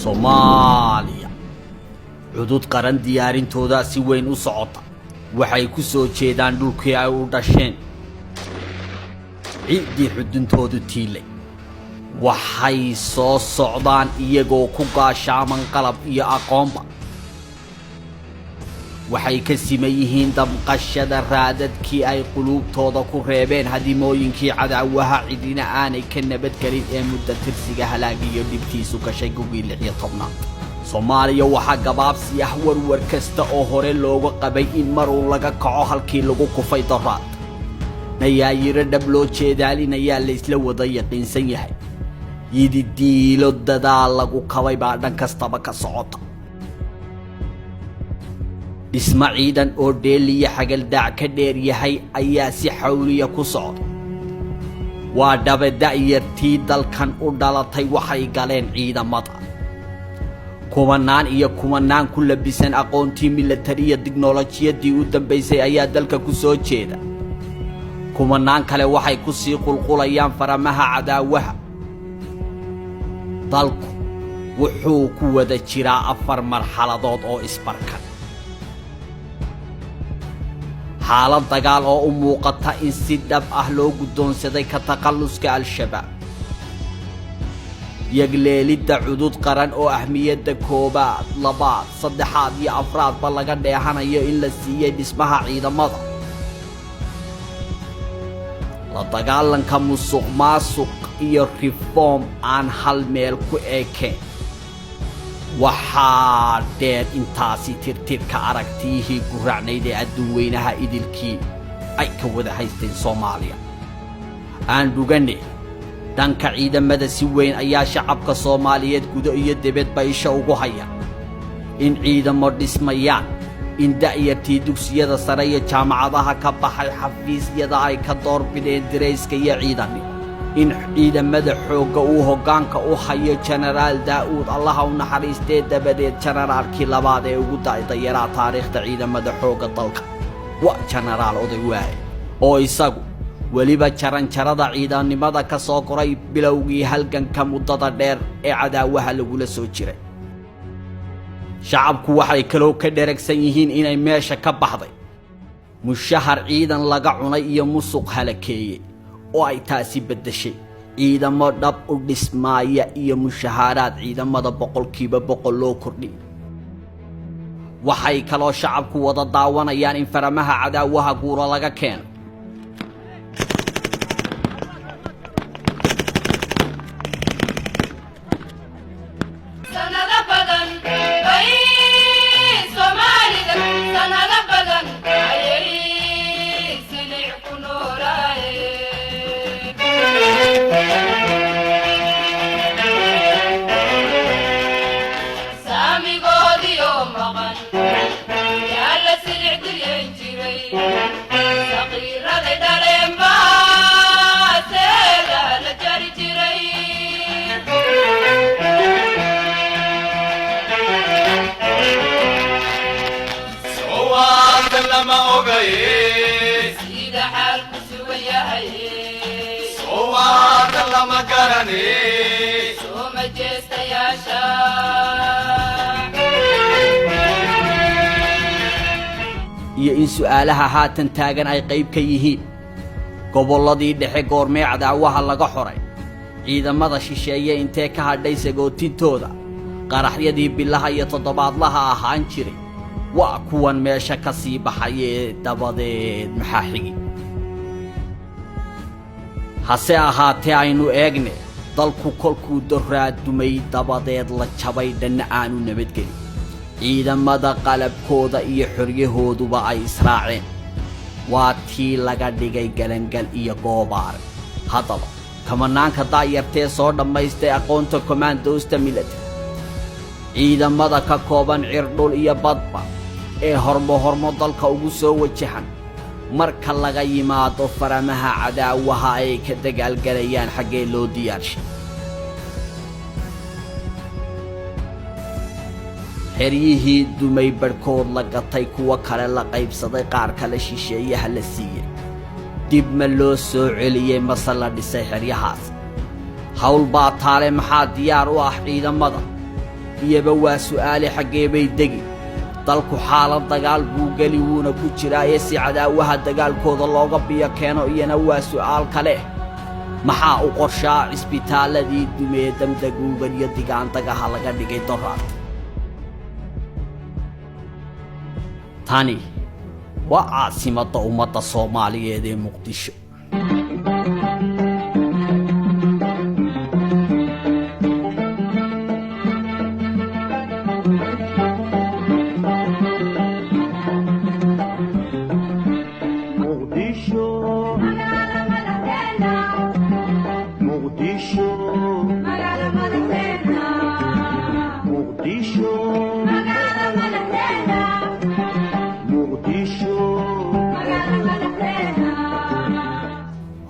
Soomaaliya cudud qaran diyaarintooda si weyn u socota waxay ku soo jeedaan dhulkii ay u dhasheen ciidii xuduntoodu tiilay waxay soo socdaan iyagoo ku gaashaaman qalab iyo aqoonba waxay ka simayeen damqashada raadadkii ay qulubtooda ku reebeen hadimooyinkii cadaawaha cidina aanay ka nabad galin ee muddo tirsiga halaagiyo dhibtiisu gashay gugii 16 Soomaaliya waxa gabaabsi ah warwar kasta oo hore looga qabay in mar uu laga kaco halkii lagu kufay daraad nayaayiro dhab loo jeedaalinaya la isla wada yaqiinsan yahay yididiilo dadaal lagu kabay baa dhan kastaba ka socota dhisma ciidan oo dheeliya xagal daac ka dheer yahay ayaa si xawliya ku socda waa dabada'yartii dalkan u dhalatay waxay galeen ciidamada kumanaan iyo kumanaan ku labisan aqoontii militariya tiknoolajiyadii u dambeysay ayaa dalka ku soo jeeda kumanaan kale waxay ku sii qulqulayaan faramaha cadaawaha dalku wuxuu ku wada jiraa 4 marxaladood oo isbarkan xaalad dagaal oo u muuqata in si dhab ah loo guddoonsaday ka taqalluska al-shabaab yagleelidda cudud qaran oo ahmiyadda koobaad labaad saddexaad iyo afraad ba laga dheehanayo in la siiyay dhismaha ciidamada la dagaalanka musuqmaasuq iyo reform aan hal meel ku eekeen waxaa dheer intaasi tirtirka aragtiyihii guracnayd ee adduun weynaha idilkii ay ka wada haysteen Soomaaliya aan dhugane danka ciidamada si weyn ayaa shacabka Soomaaliyeed gudo iyo dibadba isha ugu haya in ciidamo dhismayaan in da'yartii dugsiyada sare iyo jaamacadaha ka baxay xafiisyada ay ka doorbideen dirayska iyo ciidanimo in ciidamada xoogga uu hoggaanka u hayo Generaal Daawud Allah u naxariistay dabadeed generaalkii labaad ee ugu da'yara taariikhda ciidamada xoogga dalka waa Generaal Odaywaaye oo isagu waliba jaranjarada ciidanimada ka soo koray bilowgii halganka muddada dheer ee cadaawaha lagula soo jiray shacabku waxay kaloo ka dheregsan yihiin inay meesha ka baxday mushahar ciidan laga cunay iyo musuq halakeeyay oo ay taasi bedeshay ciidamo dhab u dhismaaya iyo mushaharaad ciidamada 100% loo kordhiyay waxay kaloo shacabku wada daawanayaan in faramaha cadaawaha guuro laga keeno iyo in su'aalaha haatan taagan ay qayb ka yihiin gobolladii dhexe goormee cadaawaha laga xoray ciidamada shisheeye intee ka hadhay sagootintooda qaraxyadii bilaha iyo toddobaadlaha ahaan jiray waa kuwan meesha ka sii baxayee dabadeed maxaa xigi hase ahaatee aynu eegne dalku kolkuu doraadumay dabadeed la jabay dhanna aanu nabadgelin ciidamada qalabkooda iyo xoryahooduba ay israaceen waa tii laga dhigay galangal iyo goobaare haddaba kamanaanka daayartee soo dhammaystay aqoonta commandosta military ciidamada ka kooban cirdhul iyo badba ee hormo dalka ugu soo wajahan marka laga yimaado faramaha cadaawaha ay ka dagaalgalayaan xaggee loo diyaarshay xeryihii dumay barkood la gatay kuwa kale la qaybsaday qaar kale shisheeyaha la siiyay dib ma loo soo celiyay mase la dhisay xeryahaas hawl baa taale maxaa diyaar u ah ciidamada iyaba waa su'aale xaggee bay degi dalku xaalad dagaal buu geli wuuna ku jiraaye si cadaawaha dagaalkooda looga biyo keeno iyana waa su'aal kale maxaa u qorshaa cisbitaaladii dumee damdaguugan iyo digaandagaha laga dhigay doraad tani waa caasimadda ummadda Soomaaliyeed ee Muqdisho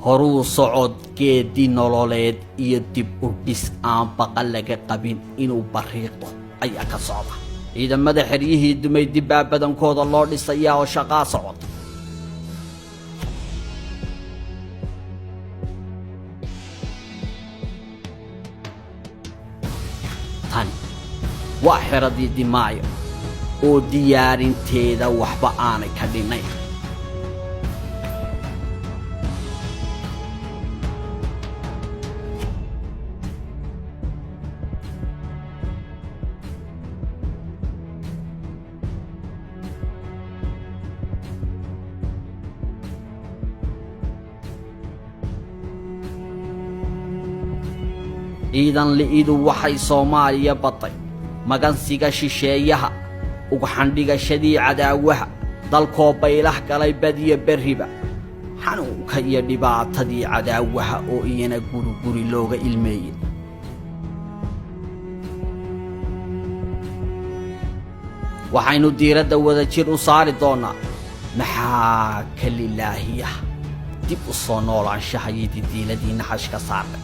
horuu socod geedi nololeed iyo dib u dhis aan baqa laga qabin inuu bariiqdo ayaa ka socda ciidamada xeryihii dumay dib badankooda loo dhisayaa oo shaqaa socota tani waa xeradii dimaayo oo diyaarinteeda waxba aanay ka dhinayn ciidan li'idu waxay Soomaaliya batay magansiga shisheeyaha ugu xandhigashadii cadaawaha dalkoo baylah galay badiya beriba xanuunka iyo dhibaatadii cadaawaha oo iyana guri looga ilmeeyay waxaynu diiradda wada jir u saari doonaa maxaa ka lilaahiya dib u soo noolaanshaha iyo diiladii naxashka saarnay